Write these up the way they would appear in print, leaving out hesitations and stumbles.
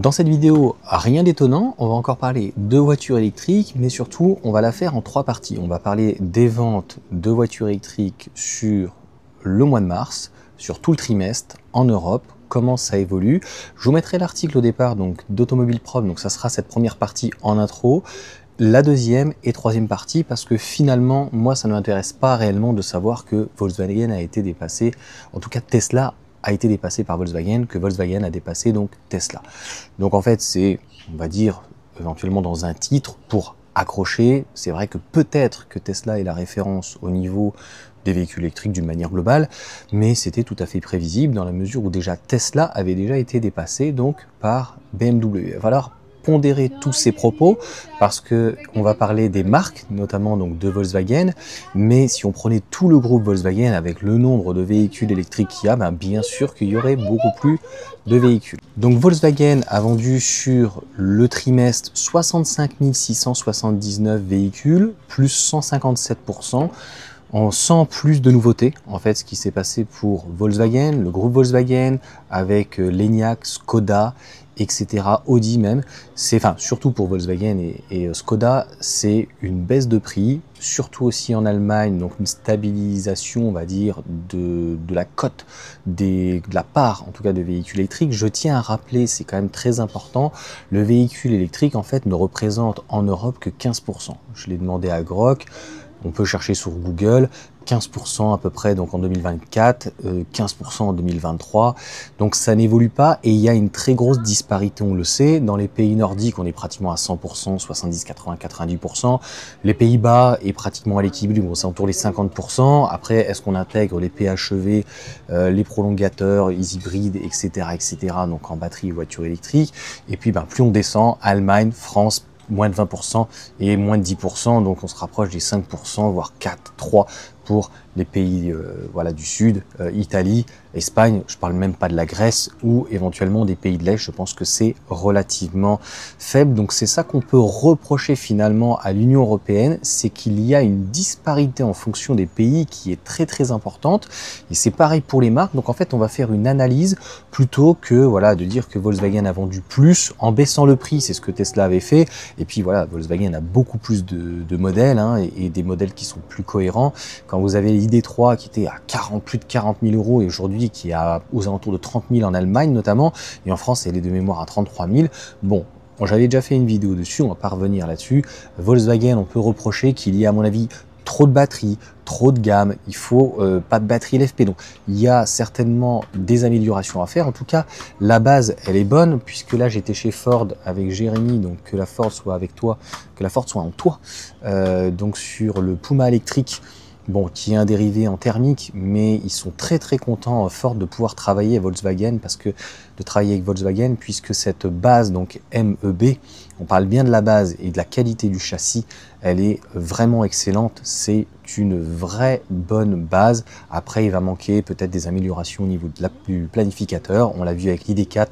Dans cette vidéo, rien d'étonnant, on va encore parler de voitures électriques, mais surtout, on va la faire en 3 parties. On va parler des ventes de voitures électriques sur le mois de mars, sur tout le trimestre, en Europe, comment ça évolue. Je vous mettrai l'article au départ donc d'Automobile Prof, donc ça sera cette première partie en intro. La deuxième et troisième partie, parce que finalement, moi, ça ne m'intéresse pas réellement de savoir que Volkswagen a été dépassé, en tout cas Tesla a été dépassé par Volkswagen, que Volkswagen a dépassé donc Tesla. Donc en fait, c'est, on va dire, éventuellement dans un titre pour accrocher. C'est vrai que peut-être que Tesla est la référence au niveau des véhicules électriques d'une manière globale, mais c'était tout à fait prévisible dans la mesure où déjà Tesla avait déjà été dépassé donc par BMW. Voilà, pondérer tous ces propos parce que on va parler des marques, notamment donc de Volkswagen, mais si on prenait tout le groupe Volkswagen avec le nombre de véhicules électriques qu'il y a, ben bien sûr qu'il y aurait beaucoup plus de véhicules. Donc Volkswagen a vendu sur le trimestre 65 679 véhicules, plus 157%. Sans plus de nouveautés, en fait, ce qui s'est passé pour Volkswagen, le groupe Volkswagen, avec l'Enyaq, Skoda, etc., Audi même, enfin, surtout pour Volkswagen et Skoda, c'est une baisse de prix, surtout aussi en Allemagne, donc une stabilisation, on va dire, de la cote, de la part, en tout cas, de véhicules électriques. Je tiens à rappeler, c'est quand même très important, le véhicule électrique, en fait, ne représente en Europe que 15%. Je l'ai demandé à Grok. On peut chercher sur Google, 15% à peu près donc en 2024, 15% en 2023. Donc ça n'évolue pas et il y a une très grosse disparité, on le sait. Dans les pays nordiques, on est pratiquement à 100%, 70, 80, 90%. Les Pays-Bas est pratiquement à l'équilibre, bon, c'est autour des 50%. Après, est-ce qu'on intègre les PHEV, les prolongateurs, les hybrides, etc., etc., donc en batterie, voiture électrique. Et puis, plus on descend, Allemagne, France, moins de 20% et moins de 10%, donc on se rapproche des 5%, voire 4, 3 pour les pays voilà, du Sud, Italie, Espagne, je parle même pas de la Grèce ou éventuellement des pays de l'Est, je pense que c'est relativement faible. Donc c'est ça qu'on peut reprocher finalement à l'Union européenne, c'est qu'il y a une disparité en fonction des pays qui est très très importante et c'est pareil pour les marques. Donc en fait on va faire une analyse plutôt que voilà de dire que Volkswagen a vendu plus en baissant le prix, c'est ce que Tesla avait fait, et puis voilà, Volkswagen a beaucoup plus de modèles et des modèles qui sont plus cohérents. Quand vous avez l'ID3 qui était à plus de 40 000 euros et aujourd'hui qui est aux alentours de 30 000 en Allemagne notamment, et en France elle est de mémoire à 33 000, bon, j'avais déjà fait une vidéo dessus, on va pas revenir là-dessus. Volkswagen, on peut reprocher qu'il y a à mon avis trop de batterie, trop de gamme, il faut pas de batterie LFP. Donc il y a certainement des améliorations à faire. En tout cas, la base, elle est bonne, puisque là j'étais chez Ford avec Jérémy, donc que la Ford soit avec toi, que la Ford soit en toi, donc sur le Puma électrique. Bon, qui est un dérivé en thermique, mais ils sont très très contents Ford de pouvoir travailler avec Volkswagen puisque cette base donc MEB, on parle bien de la base et de la qualité du châssis, elle est vraiment excellente, c'est une vraie bonne base. Après il va manquer peut-être des améliorations au niveau du planificateur, on l'a vu avec l'ID4,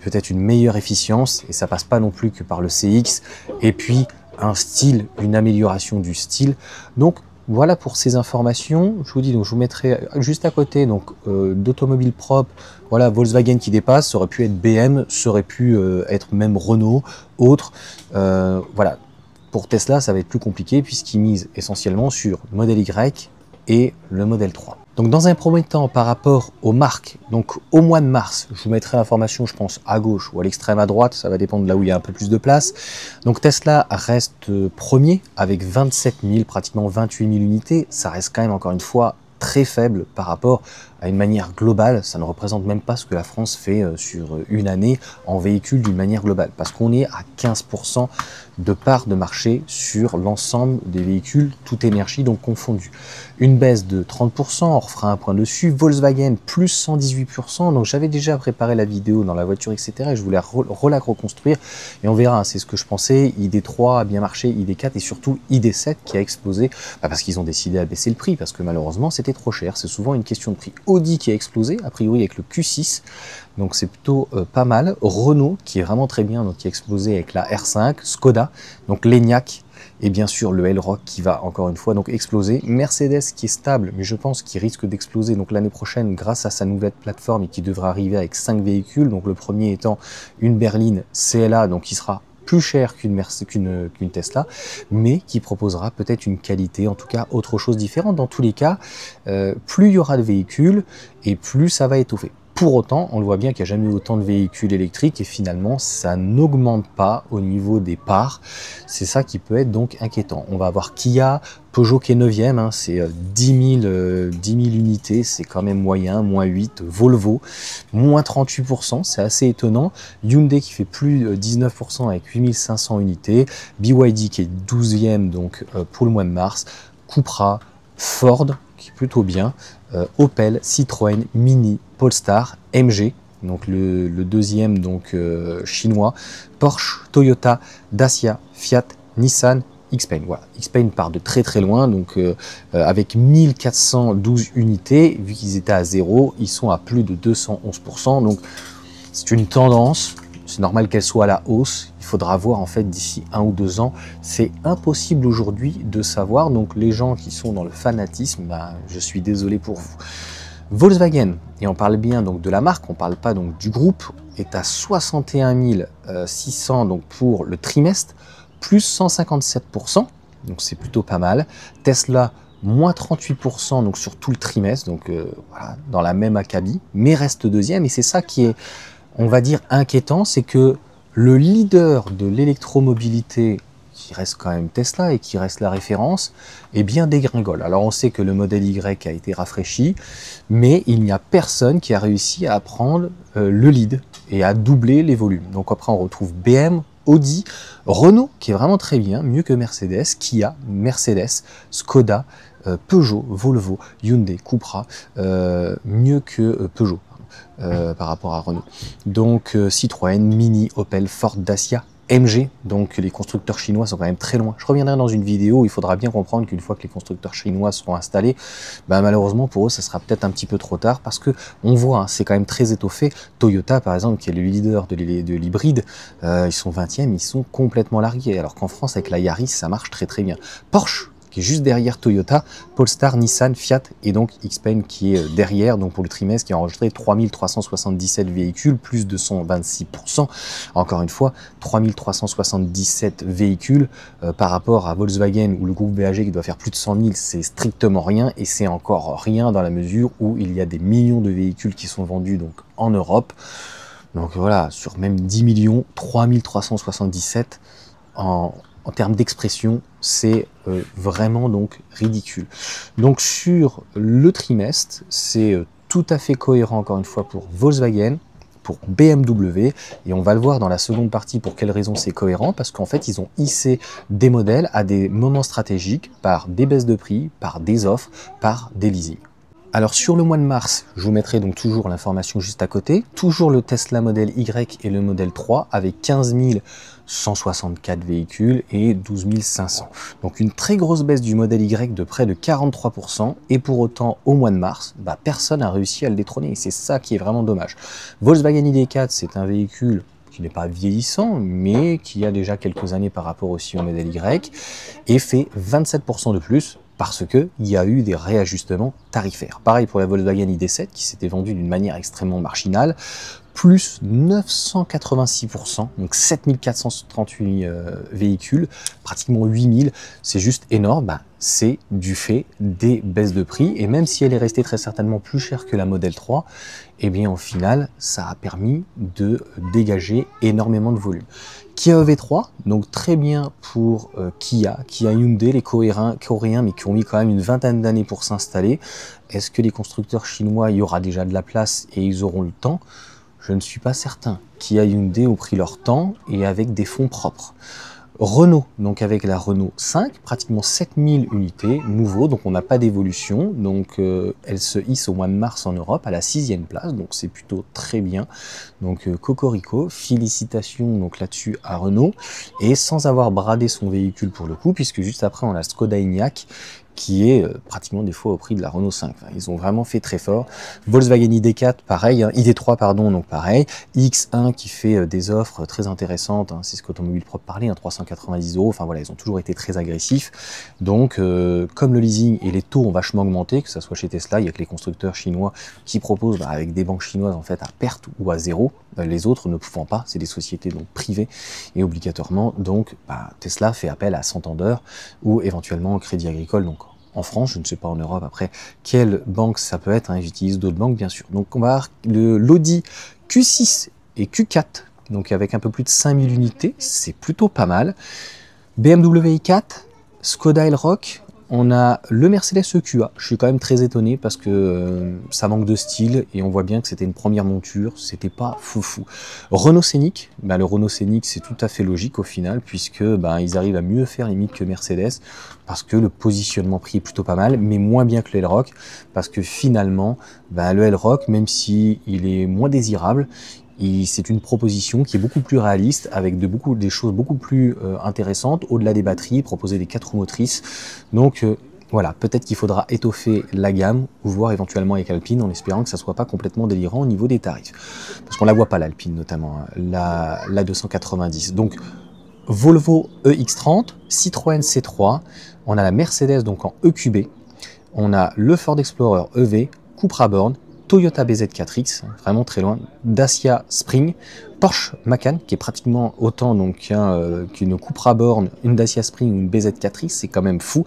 peut-être une meilleure efficience et ça passe pas non plus que par le CX et puis un style, une amélioration du style. Donc voilà pour ces informations. Je vous dis, donc je vous mettrai juste à côté donc d'Automobile Propre. Voilà, Volkswagen qui dépasse, ça aurait pu être BM, ça aurait pu être même Renault, autre. Voilà, pour Tesla, ça va être plus compliqué puisqu'ils misent essentiellement sur le modèle Y et le modèle 3. Donc dans un premier temps, par rapport aux marques, donc au mois de mars, je vous mettrai l'information, je pense, à gauche ou à l'extrême à droite, ça va dépendre de là où il y a un peu plus de place. Donc Tesla reste premier avec 27 000, pratiquement 28 000 unités. Ça reste quand même, encore une fois, très faible par rapport à une manière globale. Ça ne représente même pas ce que la France fait sur une année en véhicules d'une manière globale, parce qu'on est à 15% de part de marché sur l'ensemble des véhicules, toute énergie donc confondue. Une baisse de 30%, on refera un point dessus. Volkswagen plus 118%, donc j'avais déjà préparé la vidéo dans la voiture, etc. et je voulais la reconstruire et on verra, c'est ce que je pensais. ID3 a bien marché, ID4 et surtout ID7 qui a explosé, parce qu'ils ont décidé à baisser le prix, parce que malheureusement c'était trop cher, c'est souvent une question de prix. Audi qui a explosé, a priori avec le Q6, donc c'est plutôt pas mal. Renault qui est vraiment très bien, donc qui a explosé avec la R5, Skoda, donc l'Enyaq et bien sûr le L-Rock qui va encore une fois donc exploser. Mercedes qui est stable, mais je pense qu'il risque d'exploser donc l'année prochaine grâce à sa nouvelle plateforme et qui devra arriver avec 5 véhicules. Donc le premier étant une berline CLA, donc qui sera plus cher qu'une Tesla, mais qui proposera peut-être une qualité, en tout cas autre chose différente. Dans tous les cas, plus il y aura de véhicules et plus ça va étoffer. Pour autant, on le voit bien qu'il n'y a jamais eu autant de véhicules électriques et finalement, ça n'augmente pas au niveau des parts. C'est ça qui peut être donc inquiétant. On va avoir Kia, Peugeot qui est 9e, hein, c'est 10 000 unités, c'est quand même moyen, moins 8, Volvo, moins 38%, c'est assez étonnant. Hyundai qui fait plus 19% avec 8500 unités, BYD qui est 12e donc pour le mois de mars, Cupra, Ford qui est plutôt bien, Opel, Citroën, Mini, Polestar, MG, donc le deuxième donc chinois, Porsche, Toyota, Dacia, Fiat, Nissan, Xpeng. Voilà, Xpeng part de très très loin, donc avec 1412 unités, vu qu'ils étaient à 0, ils sont à plus de 211%, donc c'est une tendance, c'est normal qu'elle soit à la hausse. Il faudra voir en fait d'ici 1 ou 2 ans. C'est impossible aujourd'hui de savoir. Donc les gens qui sont dans le fanatisme, bah, je suis désolé pour vous. Volkswagen, et on parle bien donc de la marque, on parle pas donc du groupe, est à 61 600 donc pour le trimestre, plus 157%. Donc c'est plutôt pas mal. Tesla, moins 38% donc sur tout le trimestre, donc voilà, dans la même acabit, mais reste deuxième. Et c'est ça qui est, on va dire, inquiétant, c'est que le leader de l'électromobilité, qui reste quand même Tesla et qui reste la référence, est bien dégringole. Alors on sait que le modèle Y a été rafraîchi, mais il n'y a personne qui a réussi à prendre le lead et à doubler les volumes. Donc après on retrouve BM, Audi, Renault qui est vraiment très bien, mieux que Mercedes, Kia, Mercedes, Skoda, Peugeot, Volvo, Hyundai, Cupra, mieux que Peugeot. Par rapport à Renault. Donc Citroën, Mini, Opel, Ford, Dacia, MG, donc les constructeurs chinois sont quand même très loin. Je reviendrai dans une vidéo où il faudra bien comprendre qu'une fois que les constructeurs chinois seront installés, bah, malheureusement pour eux ça sera peut-être un petit peu trop tard parce que on voit, hein, c'est quand même très étoffé. Toyota par exemple, qui est le leader de l'hybride, ils sont 20e, ils sont complètement largués, alors qu'en France avec la Yaris ça marche très très bien. Porsche, qui est juste derrière Toyota, Polestar, Nissan, Fiat et donc Xpeng qui est derrière, donc pour le trimestre qui a enregistré 3377 véhicules, plus de 126%. Encore une fois, 3377 véhicules par rapport à Volkswagen ou le groupe VAG qui doit faire plus de 100 000, c'est strictement rien et c'est encore rien dans la mesure où il y a des millions de véhicules qui sont vendus donc en Europe. Donc voilà, sur même 10 millions, 3377 en termes d'expression, c'est vraiment donc ridicule. Donc sur le trimestre, c'est tout à fait cohérent encore une fois pour Volkswagen, pour BMW, et on va le voir dans la seconde partie pour quelles raisons c'est cohérent, parce qu'en fait ils ont hissé des modèles à des moments stratégiques par des baisses de prix, par des offres, par des leasings. Alors sur le mois de mars, je vous mettrai donc toujours l'information juste à côté, toujours le Tesla Model Y et le Model 3 avec 15 164 véhicules et 12 500. Donc une très grosse baisse du Model Y de près de 43% et pour autant au mois de mars, bah, personne n'a réussi à le détrôner et c'est ça qui est vraiment dommage. Volkswagen ID4, c'est un véhicule qui n'est pas vieillissant, mais qui a déjà quelques années par rapport aussi au Model Y et fait 27% de plus, parce qu'il y a eu des réajustements tarifaires. Pareil pour la Volkswagen ID7 qui s'était vendue d'une manière extrêmement marginale, plus 986%, donc 7438 véhicules, pratiquement 8000, c'est juste énorme, bah, c'est du fait des baisses de prix, et même si elle est restée très certainement plus chère que la Model 3, eh bien au final, ça a permis de dégager énormément de volume. Kia EV3, donc très bien pour Kia Hyundai, les coréens, mais qui ont mis quand même une vingtaine d'années pour s'installer. Est-ce que les constructeurs chinois, il y aura déjà de la place et ils auront le temps? Je ne suis pas certain. Kia Hyundai ont pris leur temps et avec des fonds propres. Renault, donc avec la Renault 5, pratiquement 7000 unités, nouveau, donc on n'a pas d'évolution, donc elle se hisse au mois de mars en Europe à la 6e place, donc c'est plutôt très bien. Donc cocorico, félicitations donc là-dessus à Renault, et sans avoir bradé son véhicule pour le coup, puisque juste après on a Skoda Enyaq, qui est pratiquement des fois au prix de la Renault 5. Enfin, ils ont vraiment fait très fort. Volkswagen ID4, pareil, hein, ID3, pardon, donc pareil. X1 qui fait des offres très intéressantes, hein, c'est ce qu'Automobile Pro parlait, hein, 390 €. Enfin voilà, ils ont toujours été très agressifs. Donc, comme le leasing et les taux ont vachement augmenté, que ce soit chez Tesla, il y a que les constructeurs chinois qui proposent avec des banques chinoises en fait à perte ou à zéro. Les autres ne pouvant pas, c'est des sociétés donc privées et obligatoirement. Donc, Tesla fait appel à Santander ou éventuellement au Crédit Agricole. Donc, en France, je ne sais pas en Europe après quelle banque ça peut être, hein, j'utilise d'autres banques bien sûr. Donc on va avoir l'Audi Q6 et Q4, donc avec un peu plus de 5000 unités, c'est plutôt pas mal. BMW i4, Skoda Elroq, on a le Mercedes EQA, je suis quand même très étonné parce que ça manque de style et on voit bien que c'était une première monture, c'était pas foufou. Renault Scénic, le Renault Scénic c'est tout à fait logique au final puisque ils arrivent à mieux faire limite que Mercedes parce que le positionnement prix est plutôt pas mal, mais moins bien que le Elroq parce que finalement le Elroq, même si il est moins désirable, c'est une proposition qui est beaucoup plus réaliste, avec des choses beaucoup plus intéressantes, au-delà des batteries, proposer des 4 roues motrices. Donc voilà, peut-être qu'il faudra étoffer la gamme, ou voir éventuellement avec Alpine, en espérant que ça ne soit pas complètement délirant au niveau des tarifs. Parce qu'on ne la voit pas l'Alpine notamment, hein, la 290. Donc Volvo EX30, Citroën C3, on a la Mercedes donc en EQB, on a le Ford Explorer EV, Cupra Born, Toyota BZ4X, vraiment très loin, Dacia Spring, Porsche Macan, qui est pratiquement autant qu'une Cupra Born, une Dacia Spring ou une BZ4X, c'est quand même fou.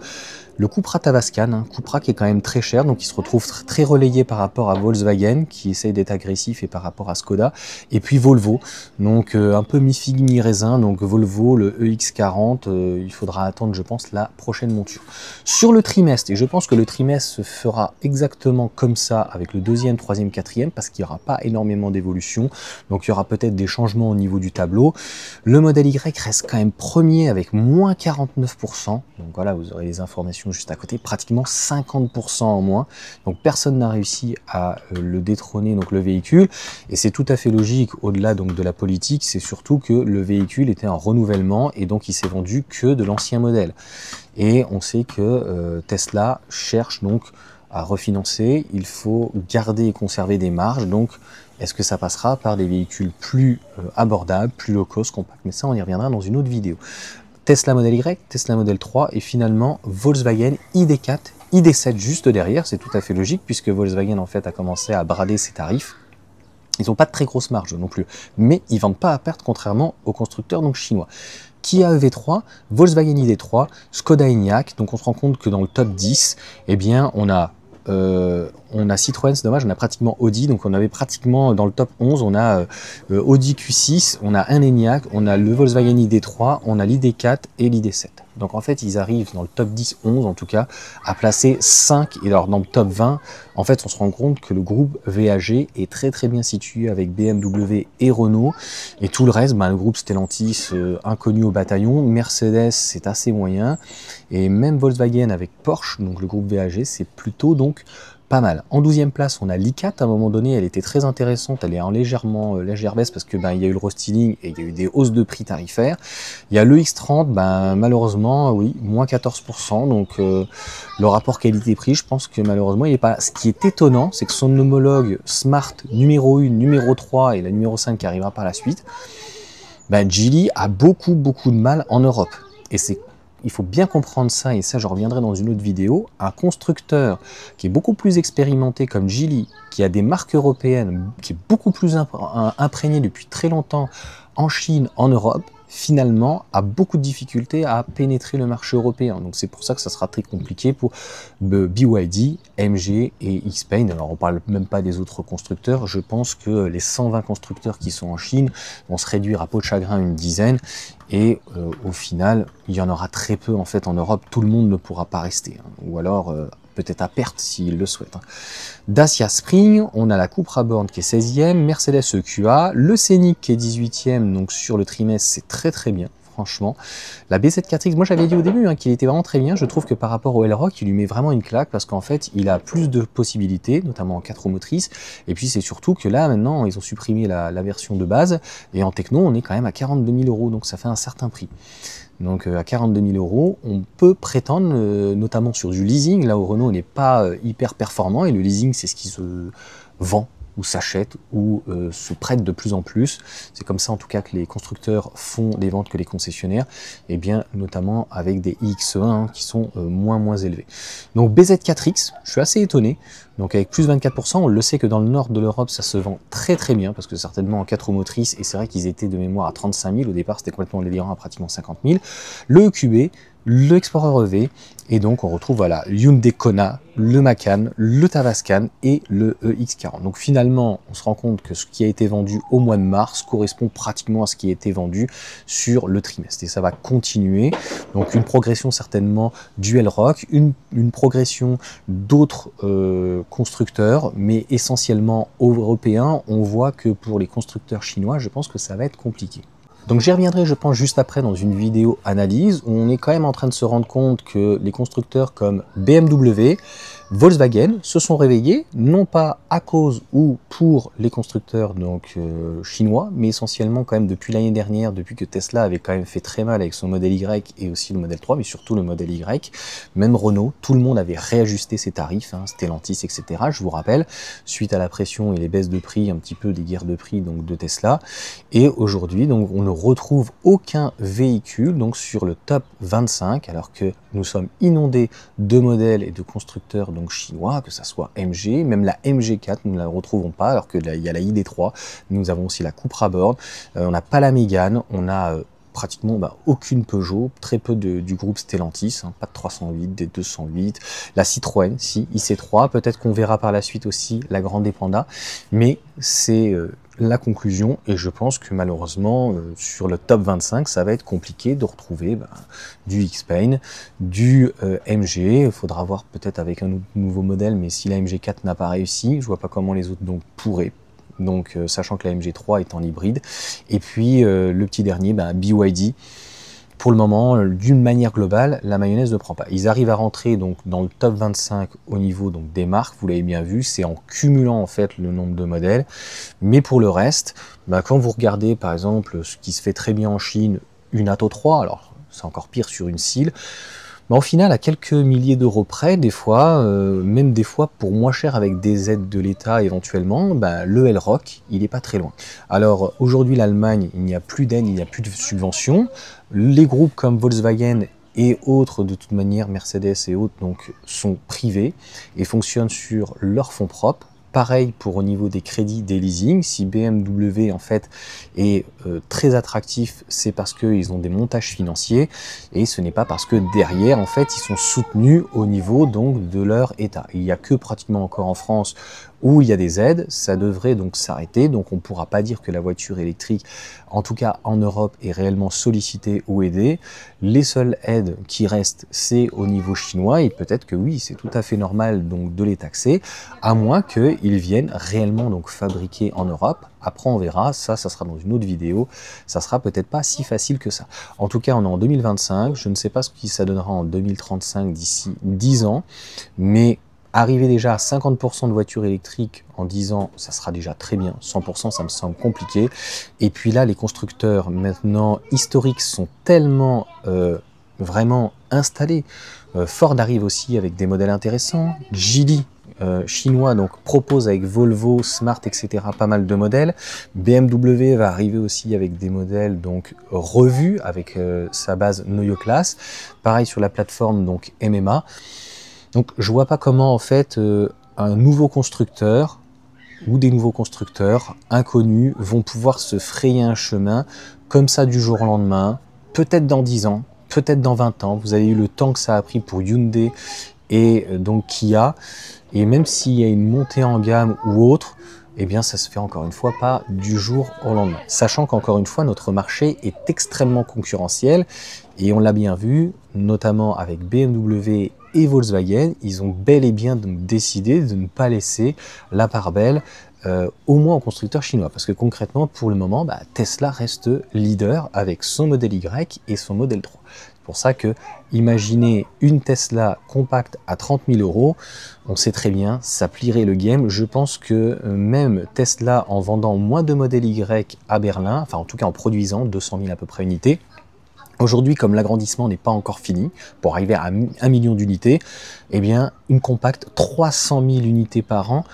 Le Cupra Tavascan, Cupra qui est quand même très cher, donc il se retrouve très relayé par rapport à Volkswagen, qui essaye d'être agressif, et par rapport à Skoda, et puis Volvo, donc un peu mi-figue mi-raisin, donc Volvo, le EX40, il faudra attendre, je pense, la prochaine monture. Sur le trimestre, et je pense que le trimestre se fera exactement comme ça, avec le deuxième, troisième, quatrième, parce qu'il n'y aura pas énormément d'évolution, donc il y aura peut-être des changements au niveau du tableau. Le modèle Y reste quand même premier avec moins 49%, donc voilà, vous aurez les informations juste à côté, pratiquement 50% en moins. Donc personne n'a réussi à le détrôner, donc le véhicule, et c'est tout à fait logique au-delà donc de la politique, c'est surtout que le véhicule était en renouvellement et donc il s'est vendu que de l'ancien modèle. Et on sait que Tesla cherche donc à refinancer, il faut garder et conserver des marges, donc est-ce que ça passera par des véhicules plus abordables, plus low cost, compacts? Mais ça on y reviendra dans une autre vidéo. Tesla Model Y, Tesla Model 3 et finalement Volkswagen ID4, ID7 juste derrière, c'est tout à fait logique puisque Volkswagen en fait a commencé à brader ses tarifs. Ils n'ont pas de très grosse marge non plus, mais ils ne vendent pas à perte contrairement aux constructeurs donc chinois. Kia EV3, Volkswagen ID3, Skoda Enyaq, donc on se rend compte que dans le top 10, eh bien on a Citroën, c'est dommage, on a pratiquement Audi, donc on avait pratiquement dans le top 11, on a Audi Q6, on a un Enyaq, on a le Volkswagen ID3, on a l'ID4 et l'ID7. Donc en fait, ils arrivent dans le top 10, 11 en tout cas, à placer 5, et alors dans le top 20, en fait, on se rend compte que le groupe VAG est très très bien situé avec BMW et Renault, et tout le reste, le groupe Stellantis, inconnu au bataillon, Mercedes, c'est assez moyen, et même Volkswagen avec Porsche, donc le groupe VAG, c'est plutôt donc pas mal. En 12e place, on a l'I4, à un moment donné, elle était très intéressante, elle est en légère baisse parce que il y a eu le restyling et il y a eu des hausses de prix tarifaires. Il y a le X30, malheureusement, oui, moins 14%, donc le rapport qualité-prix, je pense que malheureusement, il n'est pas. Ce qui est étonnant, c'est que son homologue Smart numéro 1, numéro 3 et la numéro 5 qui arrivera par la suite, Geely a beaucoup de mal en Europe. Et il faut bien comprendre ça, et ça je reviendrai dans une autre vidéo. Un constructeur qui est beaucoup plus expérimenté comme Geely, qui a des marques européennes, qui est beaucoup plus imprégné depuis très longtemps en Chine, en Europe, finalement a beaucoup de difficultés à pénétrer le marché européen. Donc c'est pour ça que ça sera très compliqué pour BYD, MG et XPeng. Alors on parle même pas des autres constructeurs. Je pense que les 120 constructeurs qui sont en Chine vont se réduire à peau de chagrin une dizaine. Et au final, il y en aura très peu en fait en Europe. Tout le monde ne pourra pas rester, hein. Ou alors peut-être à perte s'il le souhaite. Dacia Spring, on a la Cupra Born qui est 16e, Mercedes EQA, le Scénic qui est 18e, donc sur le trimestre c'est très bien. franchement. La BZ4X, moi j'avais dit au début qu'il était vraiment très bien. Je trouve que par rapport au L-Rock, il lui met vraiment une claque parce qu'en fait, il a plus de possibilités, notamment en 4 roues motrices. Et puis c'est surtout que là, maintenant, ils ont supprimé la version de base. Et en techno, on est quand même à 42 000 €, donc ça fait un certain prix. Donc à 42 000 €, on peut prétendre, notamment sur du leasing, là où Renault n'est pas hyper performant, et le leasing c'est ce qui se vend ou s'achète ou se prête de plus en plus. C'est comme ça en tout cas que les constructeurs font des ventes que les concessionnaires, et bien notamment avec des iX1 qui sont moins élevés. Donc BZ4X, je suis assez étonné. Donc avec plus 24%, on le sait que dans le nord de l'Europe, ça se vend très bien, parce que certainement en 4 roues motrices, et c'est vrai qu'ils étaient de mémoire à 35 000, au départ c'était complètement délirant à pratiquement 50 000. Le EQB, le Explorer EV, et donc on retrouve voilà Hyundai Kona, le Macan, le Tavascan et le EX40. Donc finalement, on se rend compte que ce qui a été vendu au mois de mars correspond pratiquement à ce qui a été vendu sur le trimestre, et ça va continuer. Donc une progression certainement du L-Rock, une progression d'autres constructeurs, mais essentiellement européens. On voit que pour les constructeurs chinois, je pense que ça va être compliqué. Donc j'y reviendrai, je pense, juste après dans une vidéo analyse, où on est quand même en train de se rendre compte que les constructeurs comme BMW, Volkswagen se sont réveillés, non pas à cause ou pour les constructeurs donc chinois, mais essentiellement quand même depuis l'année dernière, depuis que Tesla avait quand même fait très mal avec son modèle Y et aussi le modèle 3, mais surtout le modèle Y. Même Renault, tout le monde avait réajusté ses tarifs, Stellantis, etc. Je vous rappelle, suite à la pression et les baisses de prix, un petit peu des guerres de prix donc de Tesla. Et aujourd'hui, donc on ne retrouve aucun véhicule donc sur le top 25, alors que nous sommes inondés de modèles et de constructeurs donc chinois, que ça soit MG, même la MG4, nous ne la retrouvons pas, alors qu'il y a la ID3, nous avons aussi la Cupra Born, on n'a pas la Mégane, on a pratiquement aucune Peugeot, très peu du groupe Stellantis, pas de 308, des 208, la Citroën, si, IC3, peut-être qu'on verra par la suite aussi la Grande Panda, mais c'est la conclusion, et je pense que malheureusement sur le top 25 ça va être compliqué de retrouver du X-Pain, du MG. Il faudra voir peut-être avec un nouveau modèle, mais si la MG4 n'a pas réussi, je vois pas comment les autres donc pourraient. Donc sachant que la MG3 est en hybride, et puis le petit dernier, BYD. Pour le moment, d'une manière globale, la mayonnaise ne prend pas. Ils arrivent à rentrer donc dans le top 25 au niveau donc des marques, vous l'avez bien vu, c'est en cumulant en fait le nombre de modèles. Mais pour le reste, quand vous regardez par exemple ce qui se fait très bien en Chine, une Atto 3, alors c'est encore pire sur une Seal, au final, à quelques milliers d'euros près, des fois, même des fois pour moins cher avec des aides de l'État éventuellement, le L-Rock, il n'est pas très loin. Alors aujourd'hui, l'Allemagne, il n'y a plus d'aide, il n'y a plus de subventions. Les groupes comme Volkswagen et autres, de toute manière, Mercedes et autres, donc, sont privés et fonctionnent sur leurs fonds propres. Pareil pour au niveau des crédits, des leasing. Si BMW en fait est très attractif, c'est parce qu'ils ont des montages financiers, et ce n'est pas parce que derrière en fait ils sont soutenus au niveau donc de leur état. Il n'y a que pratiquement encore en France où il y a des aides, ça devrait donc s'arrêter, donc on ne pourra pas dire que la voiture électrique, en tout cas en Europe, est réellement sollicitée ou aidée. Les seules aides qui restent, c'est au niveau chinois, et peut-être que oui, c'est tout à fait normal donc de les taxer, à moins qu'ils viennent réellement donc fabriquer en Europe. Après on verra, ça sera dans une autre vidéo, ça sera peut-être pas si facile que ça. En tout cas, on est en 2025, je ne sais pas ce qui ça donnera en 2035 d'ici 10 ans, mais arriver déjà à 50% de voitures électriques en 10 ans, ça sera déjà très bien. 100%, ça me semble compliqué. Et puis là, les constructeurs maintenant historiques sont tellement vraiment installés. Ford arrive aussi avec des modèles intéressants. Geely, chinois, donc propose avec Volvo, Smart, etc. pas mal de modèles. BMW va arriver aussi avec des modèles donc revus avec sa base Neue Class. Pareil sur la plateforme donc MMA. Donc je vois pas comment en fait un nouveau constructeur ou des nouveaux constructeurs inconnus vont pouvoir se frayer un chemin comme ça du jour au lendemain, peut-être dans 10 ans, peut-être dans 20 ans. Vous avez eu le temps que ça a pris pour Hyundai et donc Kia, et même s'il y a une montée en gamme ou autre, eh bien ça se fait encore une fois pas du jour au lendemain. Sachant qu'encore une fois, notre marché est extrêmement concurrentiel, et on l'a bien vu, notamment avec BMW et Volkswagen, ils ont bel et bien décidé de ne pas laisser la part belle au moins aux constructeurs chinois. Parce que concrètement, pour le moment, Tesla reste leader avec son modèle Y et son modèle 3. C'est pour ça que, imaginez une Tesla compacte à 30 000 €, on sait très bien, ça plierait le game. Je pense que même Tesla, en vendant moins de modèle Y à Berlin, enfin en tout cas en produisant 200 000 à peu près unités, aujourd'hui, comme l'agrandissement n'est pas encore fini, pour arriver à 1 million d'unités, eh bien, une compacte 300 000 unités par an,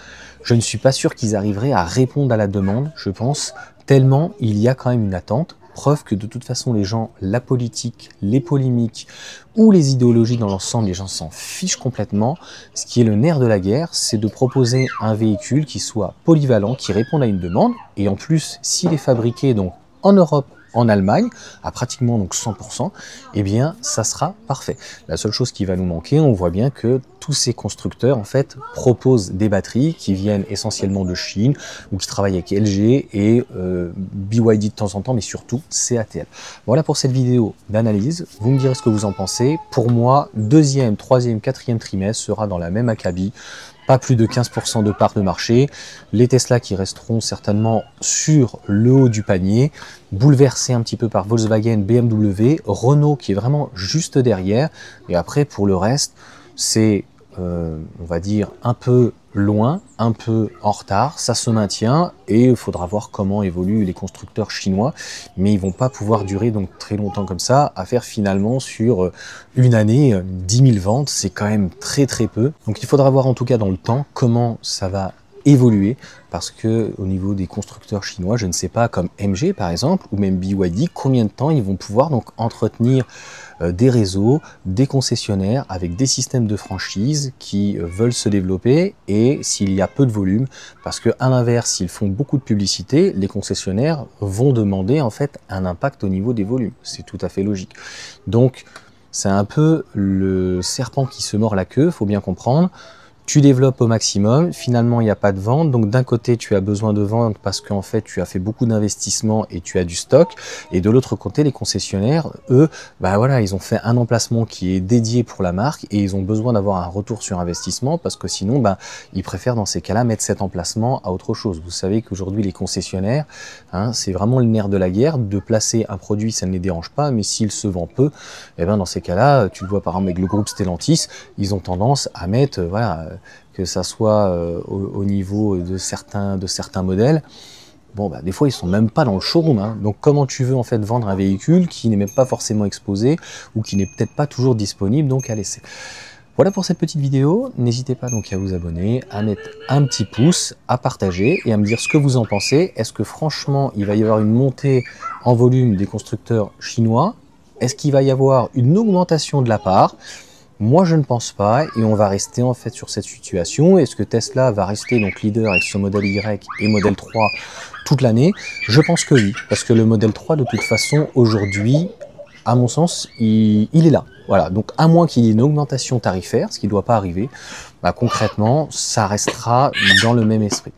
je ne suis pas sûr qu'ils arriveraient à répondre à la demande, je pense, tellement il y a quand même une attente. Preuve que de toute façon, les gens, la politique, les polémiques ou les idéologies dans l'ensemble, les gens s'en fichent complètement. Ce qui est le nerf de la guerre, c'est de proposer un véhicule qui soit polyvalent, qui réponde à une demande. Et en plus, s'il est fabriqué donc en Europe, en Allemagne, à pratiquement donc 100%, eh bien, ça sera parfait. La seule chose qui va nous manquer, on voit bien que tous ces constructeurs, en fait, proposent des batteries qui viennent essentiellement de Chine, ou qui travaillent avec LG et BYD de temps en temps, mais surtout CATL. Voilà pour cette vidéo d'analyse. Vous me direz ce que vous en pensez. Pour moi, deuxième, troisième, quatrième trimestre sera dans la même acabit. Pas plus de 15% de part de marché, les Tesla qui resteront certainement sur le haut du panier, bouleversés un petit peu par Volkswagen, BMW, Renault qui est vraiment juste derrière, et après pour le reste, c'est on va dire un peu loin, un peu en retard, ça se maintient et il faudra voir comment évoluent les constructeurs chinois, mais ils vont pas pouvoir durer donc très longtemps comme ça, à faire finalement sur une année 10 000 ventes, c'est quand même très peu. Donc il faudra voir en tout cas dans le temps comment ça va évoluer, parce que au niveau des constructeurs chinois, je ne sais pas, comme MG par exemple, ou même BYD, combien de temps ils vont pouvoir donc entretenir des réseaux, des concessionnaires avec des systèmes de franchise qui veulent se développer, et s'il y a peu de volume, parce que à l'inverse, s'ils font beaucoup de publicité, les concessionnaires vont demander en fait un impact au niveau des volumes. C'est tout à fait logique. Donc c'est un peu le serpent qui se mord la queue, faut bien comprendre. Tu développes au maximum, finalement il n'y a pas de vente, donc d'un côté tu as besoin de vendre parce qu'en fait tu as fait beaucoup d'investissements et tu as du stock, et de l'autre côté les concessionnaires, eux, voilà, ils ont fait un emplacement qui est dédié pour la marque et ils ont besoin d'avoir un retour sur investissement, parce que sinon ils préfèrent dans ces cas-là mettre cet emplacement à autre chose. Vous savez qu'aujourd'hui les concessionnaires, c'est vraiment le nerf de la guerre, de placer un produit ça ne les dérange pas, mais s'il se vend peu, dans ces cas-là, tu le vois par exemple avec le groupe Stellantis, ils ont tendance à mettre, voilà, que ça soit au niveau de certains modèles, des fois ils sont même pas dans le showroom, donc comment tu veux en fait vendre un véhicule qui n'est même pas forcément exposé ou qui n'est peut-être pas toujours disponible donc à laisser. Voilà pour cette petite vidéo, n'hésitez pas donc à vous abonner, à mettre un petit pouce, à partager et à me dire ce que vous en pensez. Est-ce que franchement il va y avoir une montée en volume des constructeurs chinois? Est-ce qu'il va y avoir une augmentation de la part? Moi, je ne pense pas, et on va rester en fait sur cette situation. Est-ce que Tesla va rester donc leader avec son modèle Y et modèle 3 toute l'année? Je pense que oui, parce que le modèle 3, de toute façon, aujourd'hui, à mon sens, il est là. Voilà, donc à moins qu'il y ait une augmentation tarifaire, ce qui ne doit pas arriver, concrètement, ça restera dans le même esprit.